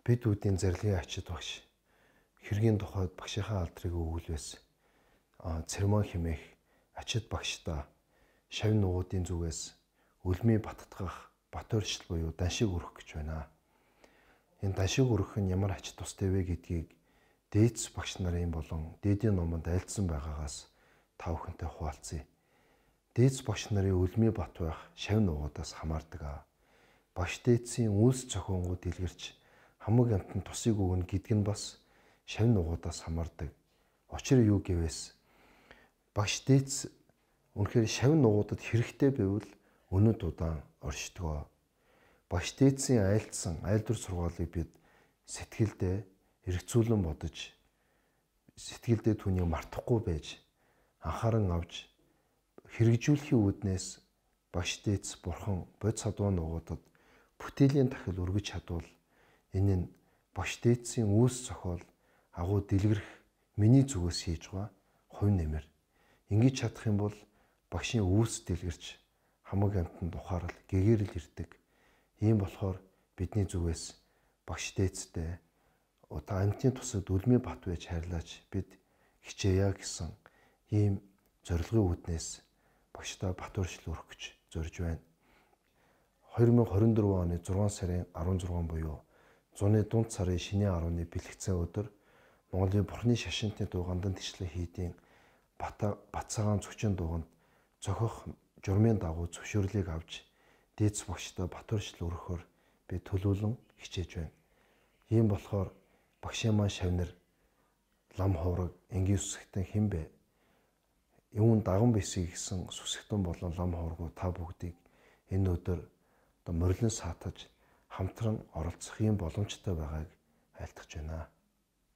Бид үүдийн зарилгын ачид багш хэргийн тухайд багшийнхаа алдрыг өгүүлвэс церемон химээх ачид багшдаа шавь нугуудын зүгээс үлмий баттгах бат оршил буюу даншиг өрөх гэж байна. Энэ даншиг өрөх нь ямар ач тустай вэ гэдгийг дээдс багш нарын болон дээдийн номонд айлдсан байгаагаас та бүхэнтэй хуваалцъя. Дээдс багш нарын үлмий бат байх шавь нугуудаас хамаардаг. Багш дээдсийн үйлс зохионгууд дэлгэрч хамаг амтнд тусыг өгнө гэдг нь бас шавь нугуудаас хамаардаг. Учир юу гэвээс багш дээдс үнэхээр шавь нугуудад хэрэгтэй байвал өнөд удаан оршдгоо. Багш дээдсийн айлдсан айлдвар сургаалыг бид сэтгэлдээ эргцүүлэн бодож сэтгэлдээ түүнийг мартахгүй байж анхааран авч хэрэгжүүлэхийн үүднээс багш дээдс бурхан бод садуу нугуудад бүтээлийн дахил өргөж чадвал энэ нь багш дээдсийн үйлс зохиол агуу дэлгэрэх миний зүгээс хийж байгаа хувь нэмэр. Ингэж чадах юм бол багшийн үйлс дэлгэрч хамаг амтнд ухаарал гэгэрэл ирдэг. Ийм болохоор бидний зүгээс багш дээдстэй одоо амтны тусад үлмий бат байж хайрлаач бид хичээе гэсэн ийм зорилгын үүднээс багшдаа бат оршил өрөх гэж зорж байна. 2024 оны 6 сарын 16 буюу зуны дунд сарын шинийн 10-ны бэлэгцэн өдөр Монголын Бурхны шашинтны дуу гандан тэчлэн хийдийн Батцаагаан зөчин дууганд зохих журмын дагуу зөвшөөрлийг авч дээдс багшдаа бат оршил өргөхөөр би төлөвлөн хичээж байна. Ийм болохоор багшийн маань шавнар лам хувраг энгийн сүсгтэн хэн бэ? Юун даган бэсий гэсэн сүсгтэн болон лам хуврагуу та бүгдийг энэ өдөр морлон саатаж хамтран оролцох юм боломжтой байгааг айлтгаж байна.